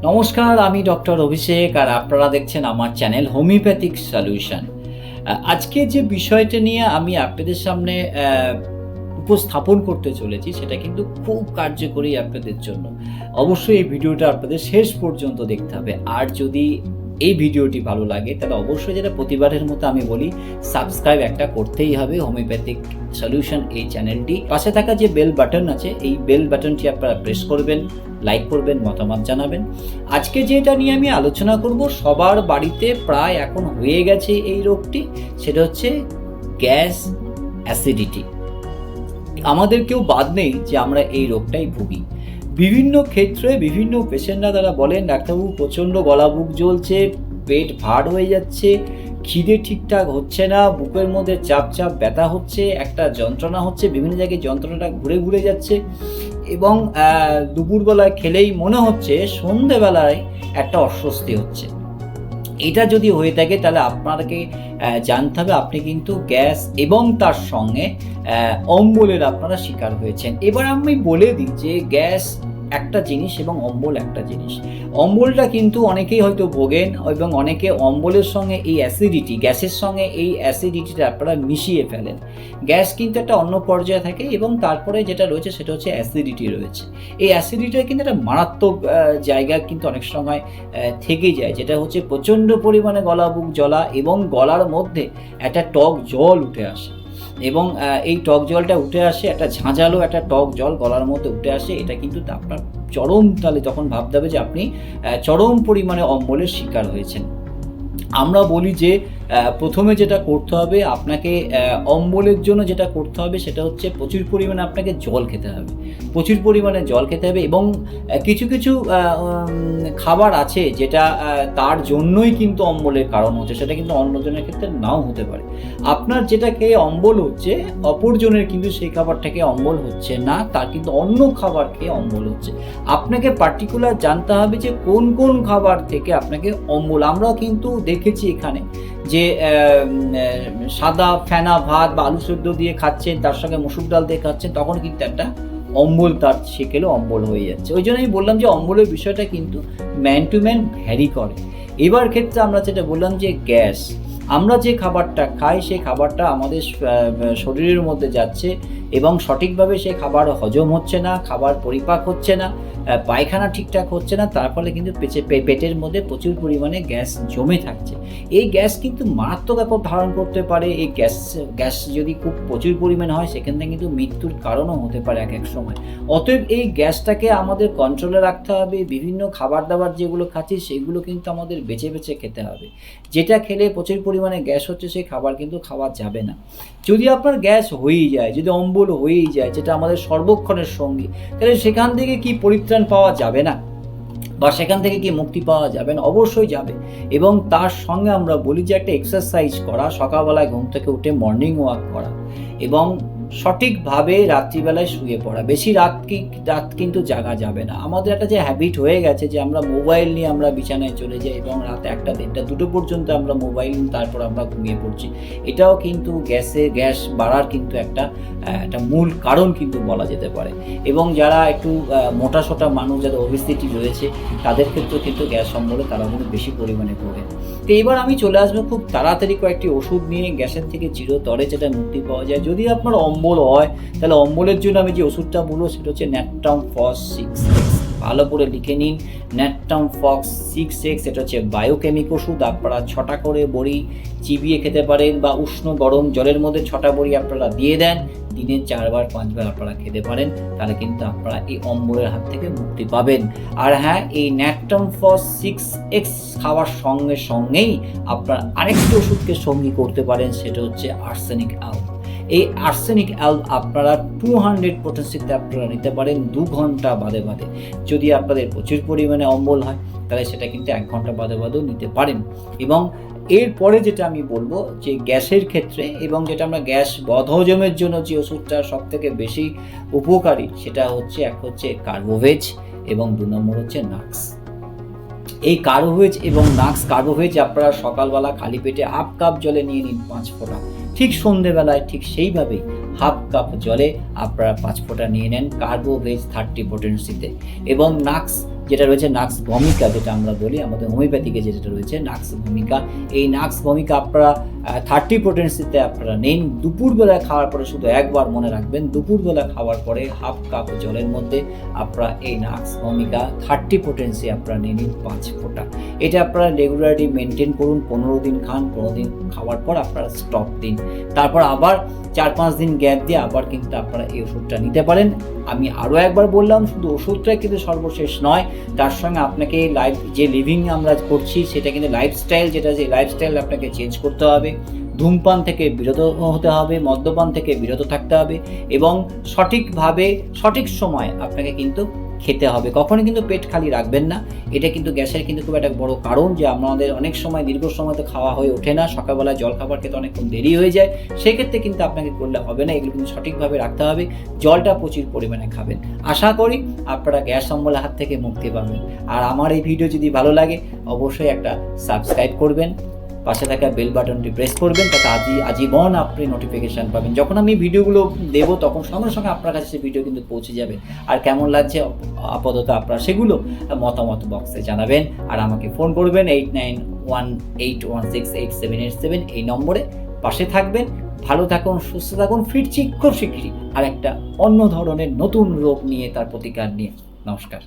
নমস্কার, আমি ডক্টর অভিষেক আর আপনারা দেখছেন আমার চ্যানেল হোমিওপ্যাথিক সলিউশন। আজকে যে বিষয়টা নিয়ে আমি আপনাদের সামনে উপস্থাপন করতে চলেছি সেটা কিন্তু খুব কার্যকরী আপনাদের জন্য। অবশ্যই এই ভিডিওটা আপনাদের শেষ পর্যন্ত দেখতে হবে। আর যদি এই ভিডিওটি ভালো লাগে তাহলে অবশ্যই, যেটা প্রতিবারের মতো আমি বলি, সাবস্ক্রাইব একটা করতেই হবে হোমিওপ্যাথিক সলিউশন এই চ্যানেলটি। পাশে থাকা যে বেল বাটন আছে, এই বেল বাটনটি আপনারা প্রেস করবেন, লাইক করবেন, মতামত জানাবেন। আজকে যেটা নিয়ে আমি আলোচনা করব, সবার বাড়িতে প্রায় এখন হয়ে গেছে এই রোগটি, সেটা হচ্ছে গ্যাস অ্যাসিডিটি। আমাদের কেউ বাদ নেই যে আমরা এই রোগটাই ভুগি। বিভিন্ন ক্ষেত্রে বিভিন্ন পেশেন্টরা তারা বলেন, ডাক্তারবাবু প্রচণ্ড গলা বুক জ্বলছে, পেট ভার হয়ে যাচ্ছে, খিদে ঠিকঠাক হচ্ছে না, বুকের মধ্যে চাপ চাপ ব্যথা হচ্ছে, একটা যন্ত্রণা হচ্ছে, বিভিন্ন জায়গায় যন্ত্রণাটা ঘুরে ঘুরে যাচ্ছে এবং দুপুরবেলায় খেলেই মনে হচ্ছে সন্ধেবেলায় একটা অস্বস্তি হচ্ছে। এটা যদি হয়ে থাকে তাহলে আপনাকে জানতে হবে আপনি কিন্তু গ্যাস এবং তার সঙ্গে অম্বলের আপনারা শিকার হয়েছেন। এবার আমি বলে দিই যে গ্যাস একটা জিনিস এবং অম্বল একটা জিনিস। অম্বলটা কিন্তু অনেকেই হয়তো ভোগেন এবং অনেকে অম্বলের সঙ্গে এই অ্যাসিডিটি, গ্যাসের সঙ্গে এই অ্যাসিডিটিটা আপনারা মিশিয়ে ফেলেন। গ্যাস কিন্তু একটা অন্য পর্যায়ে থাকে এবং তারপরে যেটা রয়েছে সেটা হচ্ছে অ্যাসিডিটি রয়েছে। এই অ্যাসিডিটিটা কিন্তু একটা মারাত্মক জায়গা কিন্তু অনেক সময় থেকে যায়, যেটা হচ্ছে প্রচণ্ড পরিমাণে গলা বুক জ্বলা এবং গলার মধ্যে একটা টক জল উঠে আসে এবং এই টক জলটা উঠে আসে, একটা ঝাঁঝালো একটা টক জল গলার মধ্যে উঠে আসে। এটা কিন্তু আপনার চরম, তাহলে তখন ভাবতে হবে যে আপনি চরম পরিমাণে অম্বলের শিকার হয়েছেন। আমরা বলি যে প্রথমে যেটা করতে হবে আপনাকে, অম্বলের জন্য যেটা করতে হবে সেটা হচ্ছে প্রচুর পরিমাণে আপনাকে জল খেতে হবে, প্রচুর পরিমাণে জল খেতে হবে। এবং কিছু কিছু খাবার আছে যেটা তার জন্যই কিন্তু অম্বলের কারণ হচ্ছে, সেটা কিন্তু অন্যজনের ক্ষেত্রে নাও হতে পারে। আপনার যেটা খেয়ে অম্বল হচ্ছে, অপরজনের কিন্তু সেই খাবারটাকে অম্বল হচ্ছে না, তার কিন্তু অন্য খাবার খেয়ে অম্বল হচ্ছে। আপনাকে পার্টিকুলার জানতে হবে যে কোন কোন খাবার থেকে আপনাকে অম্বল। আমরাও কিন্তু দেখেছি এখানে যে সাদা ফেনা ভাত বা আলু সেদ্ধ দিয়ে খাচ্ছেন, তার সঙ্গে মসুর ডাল দিয়ে খাচ্ছেন, তখন কিন্তু একটা অম্বল তার সেকেলে অম্বল হয়ে যাচ্ছে। ওই জন্য আমি বললাম যে অম্বলের বিষয়টা কিন্তু ম্যান টু ম্যান ভ্যারি করে। এবার ক্ষেত্রে আমরা যেটা বললাম যে গ্যাস, আমরা যে খাবারটা খাই সেই খাবারটা আমাদের শরীরের মধ্যে যাচ্ছে এবং সঠিকভাবে সেই খাবার হজম হচ্ছে না, খাবার পরিপাক হচ্ছে না, পায়খানা ঠিকঠাক হচ্ছে না, তার ফলে কিন্তু পেটের মধ্যে প্রচুর পরিমাণে গ্যাস জমে থাকছে। এই গ্যাস কিন্তু মারাত্মক আকার ধারণ করতে পারে। এই গ্যাস যদি খুব প্রচুর পরিমাণে হয় সেখান থেকে কিন্তু মৃত্যুর কারণও হতে পারে এক এক সময়। অতএব এই গ্যাসটাকে আমাদের কন্ট্রোলে রাখতে হবে। বিভিন্ন খাবার দাবার যেগুলো খাচ্ছি সেগুলো কিন্তু আমাদের বেছে বেছে খেতে হবে। যেটা খেলে প্রচুর পরিমাণে গ্যাস হচ্ছে সেই খাবার কিন্তু খাওয়া যাবে না। যদি আপনার গ্যাস হয়েই যায়, যদি অম্বল হয়েই যায়, যেটা আমাদের সর্বক্ষণের সঙ্গী, তাহলে সেখান থেকে কি পরিত্রাণ পাওয়া যাবে না বা সেখান থেকে কি মুক্তি পাওয়া যাবে না? অবশ্যই যাবে। এবং তার সঙ্গে আমরা বলি যে একটা এক্সারসাইজ করা, সকালবেলায় ঘুম থেকে উঠে মর্নিং ওয়াক করা এবং সঠিকভাবে রাত্রিবেলায় শুয়ে পড়া। বেশি রাত কিন্তু জাগা যাবে না। আমাদের একটা যে হ্যাবিট হয়ে গেছে যে আমরা মোবাইল নিয়ে আমরা বিছানায় চলে যাই এবং রাত 1টা, 1:30, 2টো পর্যন্ত আমরা মোবাইল, তারপর আমরা ঘুমিয়ে পড়ছি। এটাও কিন্তু গ্যাস বাড়ার কিন্তু একটা মূল কারণ কিন্তু বলা যেতে পারে। এবং যারা একটু মোটাসোটা মানুষ, যাদের ওবেসিটি রয়েছে, তাদের ক্ষেত্রেও কিন্তু গ্যাস অম্বলে তারা কিন্তু বেশি পরিমাণে ভোগে। তো এবার আমি চলে আসবো খুব তাড়াতাড়ি কয়েকটি ওষুধ নিয়ে গ্যাসের থেকে চিরতরে যেটা মুক্তি পাওয়া যায়। যদি আপনার অম্বল হয় তাহলে অম্বলের জন্য আমি যে ওষুধটা বলবো সেটা হচ্ছে ন্যাট্টাম ফস 6X। ভালো করে লিখে নিন, ন্যাট্টাম ফক্স 6X। এটা হচ্ছে বায়োকেমিক ওষুধ। আপনারা 6টা করে বড়ি চিবিয়ে খেতে পারেন বা উষ্ণ গরম জলের মধ্যে 6টা বড়ি আপনারা দিয়ে দেন, দিনে 4বার 5বার আপনারা খেতে পারেন, তাহলে কিন্তু আপনারা এই অম্বলের হাত থেকে মুক্তি পাবেন। আর হ্যাঁ, এই ন্যাট্টাম ফস 6X খাওয়ার সঙ্গে সঙ্গেই আপনারা আরেকটি ওষুধকে সঙ্গী করতে পারেন, সেটা হচ্ছে আর্সেনিক অ্যালব। এই আর্সেনিক অ্যালব আপনারা 200 পোটেন্সিতে আপনারা নিতে পারেন 2 ঘন্টা বাদে বাদে। যদি আপনাদের প্রচুর পরিমাণে অম্বল হয় তাহলে সেটা কিন্তু 1 ঘন্টা বাদে বাদেও নিতে পারেন। এবং এরপরে যেটা আমি বলবো যে গ্যাসের ক্ষেত্রে, এবং যেটা আমরা গ্যাস বদহজমের জন্য যে ওষুধটা সব থেকে বেশি উপকারী, সেটা হচ্ছে এক হচ্ছে কার্বোভেজ এবং 2 নম্বর হচ্ছে নাক্স। এই কার্বোভেজ এবং নাক্স, কার্বোভেজ আপনারা সকালবেলা খালি পেটে 1/2 কাপ জলে নিয়ে নিন 5 ফোঁটা, ঠিক সন্ধেবেলায় ঠিক সেইভাবেই 1/2 কাপ জলে আপনারা 5 ফোঁটা নিয়ে নেন কার্বোভেজ 30 পোটেন্সিতে। এবং নাক্স যেটা রয়েছে নাক্স ভমিকা, যেটা আমরা বলি আমাদের হোমিওপ্যাথিকে যেটা রয়েছে নাক্স ভমিকা, এই নাক্স ভমিকা আপনারা 30 পোটেন্সিতে আপনারা নিন। দুপুরবেলা খাওয়ার পরে শুধু একবার মনে রাখবেন, দুপুরবেলা খাওয়ার পরে হাফ কাপ জলের মধ্যে আপনারা এই নাক্স ভমিকা 30 পোটেন্সি আপনারা নিয়ে নিন 5 ফোঁটা। এটা আপনারা রেগুলারলি মেনটেন করুন, 15 দিন খান, 15 দিন খাওয়ার পর আপনারা স্টপ দিন, তারপর আবার 4-5 দিন গ্যাপ দিয়ে আবার কিন্তু আপনারা এই ওষুধটা নিতে পারেন। আমি আরও একবার বললাম, শুধু ওষুধটাই কিন্তু সর্বশেষ নয়, তার সঙ্গে আপনাকে লাইফ যে লিভিং আমরা করছি সেটা কিন্তু লাইফস্টাইল, যেটা যে লাইফস্টাইল আপনাকে চেঞ্জ করতে হবে। ধূমপান থেকে বিরত হতে হবে, মদ্যপান থেকে বিরত থাকতে হবে এবং সঠিকভাবে সঠিক সময় আপনাকে কিন্তু খেতে হবে। কখনোই কিন্তু পেট খালি রাখবেন না, এটা কিন্তু গ্যাসের কিন্তু খুব একটা বড় কারণ, যে আমাদের অনেক সময় দীর্ঘ সময় তো খাওয়া হয়ে ওঠে না, সকালবেলা জল খাবার খেতে অনেকক্ষণ দেরি হয়ে যায়, সেক্ষেত্রে কিন্তু আপনাকে করলে হবে না, এগুলো কিন্তু সঠিকভাবে রাখতে হবে। জলটা প্রচুর পরিমাণে খাবেন। আশা করি আপনারা গ্যাস অম্বলের হাত থেকে মুক্তি পাবেন। আর আমার এই ভিডিও যদি ভালো লাগে অবশ্যই একটা সাবস্ক্রাইব করবেন, পাশে থাকা বেল বাটনটি প্রেস করবেন, তাতে আজীবন আপনি নোটিফিকেশান পাবেন। যখন আমি ভিডিওগুলো দেবো তখন সঙ্গে সঙ্গে আপনার কাছে সেই ভিডিও কিন্তু পৌঁছে যাবে। আর কেমন লাগছে আপাতত আপনারা সেগুলো মতামত বক্সে জানাবেন, আর আমাকে ফোন করবেন 8918168787 এই নম্বরে। পাশে থাকবেন, ভালো থাকুন, সুস্থ থাকুন, ফিরছি খুব শিগগিরই আর একটা অন্য ধরনের নতুন রোগ নিয়ে, তার প্রতিকার নিয়ে। নমস্কার।